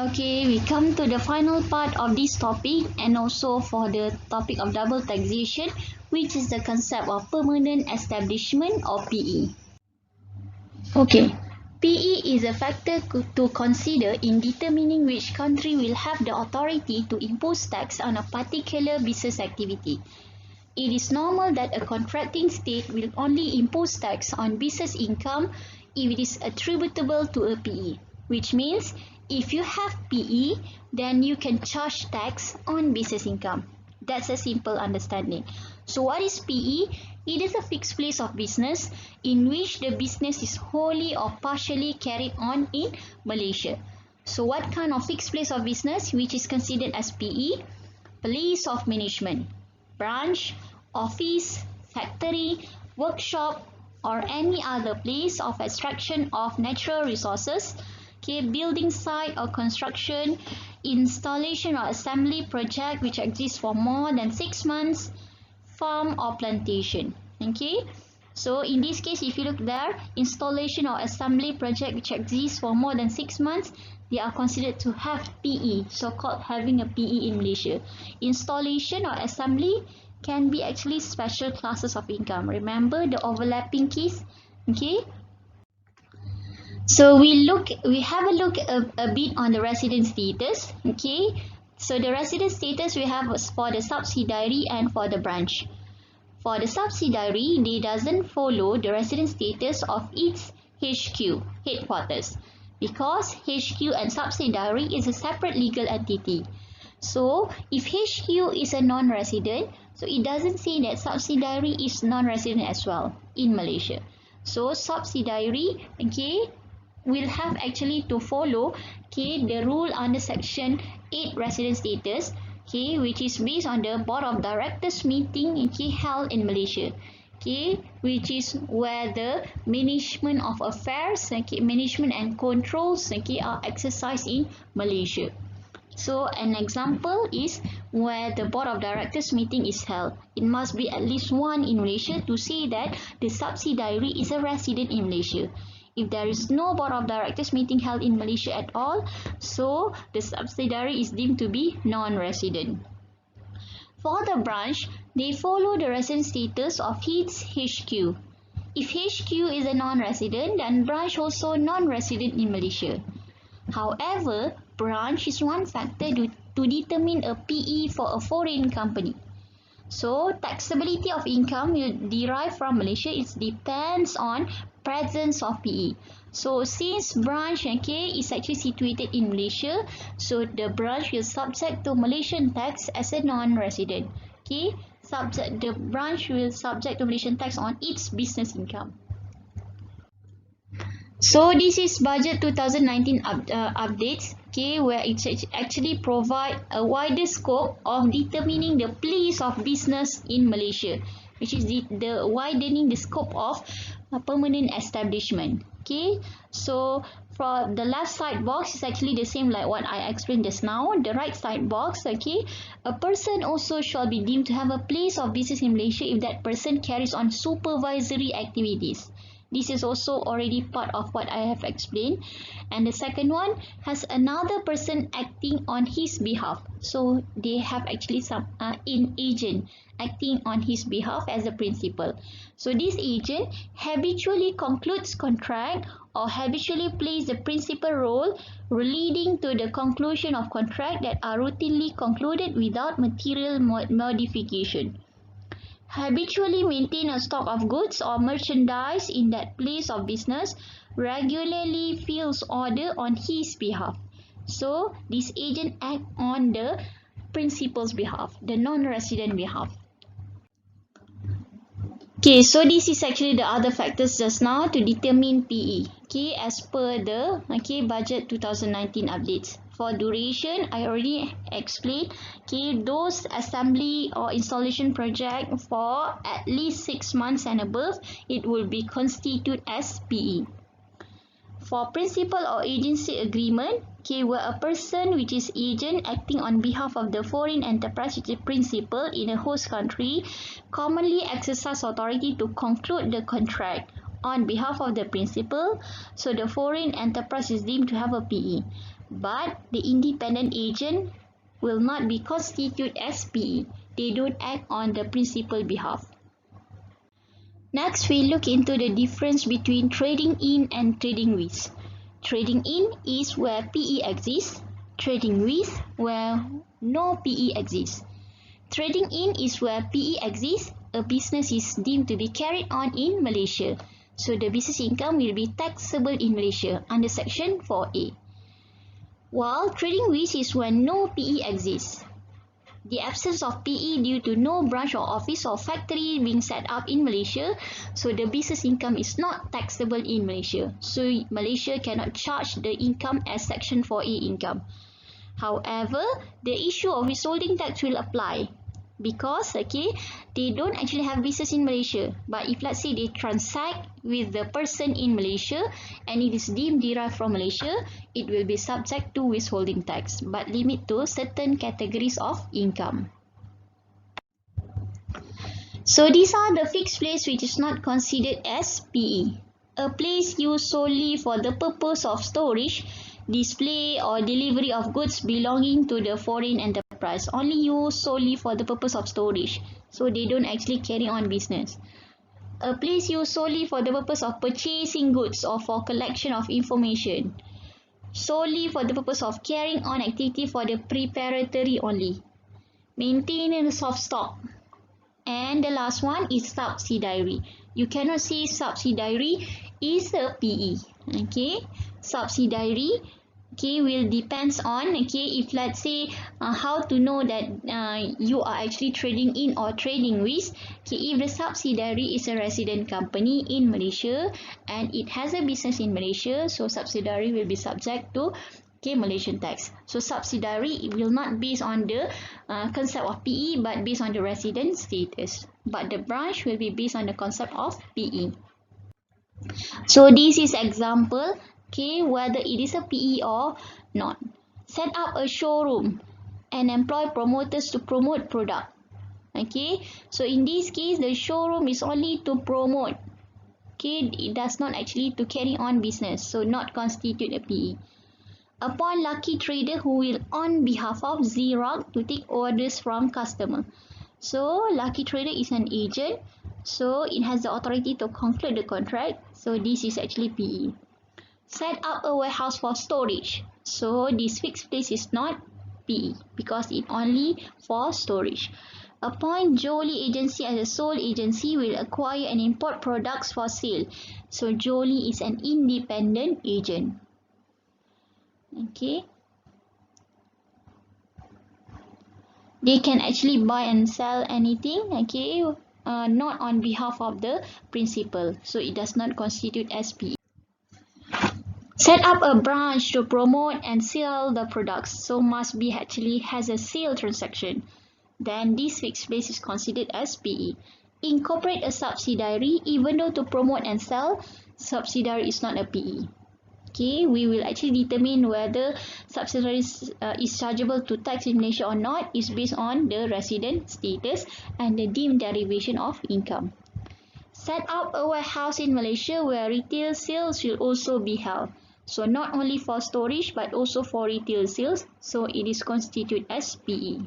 Okay, we come to the final part of this topic and also for the topic of double taxation, which is the concept of permanent establishment or PE. Okay, PE is a factor to consider in determining which country will have the authority to impose tax on a particular business activity. It is normal that a contracting state will only impose tax on business income if it is attributable to a PE, which means if you have PE, then you can charge tax on business income. That's a simple understanding. So what is PE? It is a fixed place of business in which the business is wholly or partially carried on in Malaysia. So what kind of fixed place of business which is considered as PE? Place of management, branch, office, factory, workshop, or any other place of extraction of natural resources, okay, building site or construction, installation or assembly project which exists for more than 6 months, farm or plantation. Okay, so in this case, if you look there, installation or assembly project which exists for more than 6 months, they are considered to have PE, so-called having a PE in Malaysia. Installation or assembly can be actually special classes of income. Remember the overlapping case? Okay. So we have a look a bit on the resident status. Okay. So the resident status we have was for the subsidiary and for the branch. For the subsidiary, they doesn't follow the resident status of its HQ, headquarters, because HQ and subsidiary is a separate legal entity. So if HQ is a non-resident, so it doesn't say that subsidiary is non-resident as well in Malaysia. So subsidiary, okay, will have actually to follow, okay, the rule under section 8 resident status, okay, which is based on the board of directors meeting, okay, held in Malaysia, okay, which is where the management of affairs, okay, management and controls, okay, are exercised in Malaysia. So an example is where the board of directors meeting is held. It must be at least one in Malaysia to say that the subsidiary is a resident in Malaysia. If there is no board of directors meeting held in Malaysia at all, so the subsidiary is deemed to be non-resident. For the branch, they follow the resident status of its HQ. If HQ is a non-resident, then branch also non-resident in Malaysia. However, branch is one factor to determine a PE for a foreign company. So, taxability of income will derive from Malaysia. It depends on presence of PE. So, since branch, okay, is actually situated in Malaysia, so the branch will subject to Malaysian tax as a non-resident. Okay, the branch will subject to Malaysian tax on its business income. So this is budget 2019 updates, okay, where it actually provide a wider scope of determining the place of business in Malaysia, which is the widening the scope of permanent establishment. Okay, so for the left side box is actually the same like what I explained just now. The right side box, okay, a person also shall be deemed to have a place of business in Malaysia if that person carries on supervisory activities. This is also already part of what I have explained. And the second one has another person acting on his behalf. So they have actually some an agent acting on his behalf as a principal. So this agent habitually concludes contract or habitually plays the principal role leading to the conclusion of contract that are routinely concluded without material modification. Habitually maintain a stock of goods or merchandise in that place of business, regularly fills order on his behalf. So, this agent act on the principal's behalf, the non-resident behalf. Okay, so this is actually the other factors just now to determine PE, okay, as per the budget 2019 updates. For duration, I already explained, okay, those assembly or installation project for at least 6 months and above, it will be constituted as PE. For principal or agency agreement, okay, where a person which is agent acting on behalf of the foreign enterprise which is principal in a host country commonly exercise authority to conclude the contract on behalf of the principal, so the foreign enterprise is deemed to have a PE. But the independent agent will not be constituted as PE. They don't act on the principal behalf. Next, we look into the difference between trading in and trading with. Trading in is where PE exists. Trading with where no PE exists. Trading in is where PE exists. A business is deemed to be carried on in Malaysia. So the business income will be taxable in Malaysia under Section 4A. While trading with is when no PE exists. The absence of PE due to no branch or office or factory being set up in Malaysia, so the business income is not taxable in Malaysia. So Malaysia cannot charge the income as Section 4A income. However, the issue of withholding tax will apply because they don't actually have business in Malaysia. But if let's say they transact with the person in Malaysia and it is deemed derived from Malaysia, it will be subject to withholding tax, but limit to certain categories of income. So these are the fixed place which is not considered as PE. A place used solely for the purpose of storage, display or delivery of goods belonging to the foreign enterprise, only used solely for the purpose of storage, so they don't actually carry on business. A place used solely for the purpose of purchasing goods or for collection of information, solely for the purpose of carrying on activity for the preparatory only, maintenance of stock, and the last one is subsidiary. You cannot say subsidiary is a PE. Subsidiary will depends on if let's say how to know that you are actually trading in or trading with. If the subsidiary is a resident company in Malaysia and it has a business in Malaysia, so subsidiary will be subject to Malaysian tax. So subsidiary will not based on the concept of PE but based on the resident status. But the branch will be based on the concept of PE. So this is example whether it is a PE or not. Set up a showroom and employ promoters to promote product. So in this case the showroom is only to promote. It does not actually to carry on business, so not constitute a PE. Appoint lucky trader who will on behalf of Xerox to take orders from customer. So lucky trader is an agent, so it has the authority to conclude the contract. So this is actually PE. Set up a warehouse for storage. So this fixed place is not PE because it only for storage. Appoint Jolie agency as a sole agency will acquire and import products for sale. So Jolie is an independent agent. They can actually buy and sell anything, not on behalf of the principal, so it does not constitute as PE. Set up a branch to promote and sell the products, so must be actually has a sale transaction. Then this fixed place is considered as PE. Incorporate a subsidiary, even though to promote and sell, subsidiary is not a PE. We will actually determine whether subsidiary is chargeable to tax in Malaysia or not is based on the resident status and the deemed derivation of income. Set up a warehouse in Malaysia where retail sales will also be held. So not only for storage but also for retail sales, so it is constituted as PE.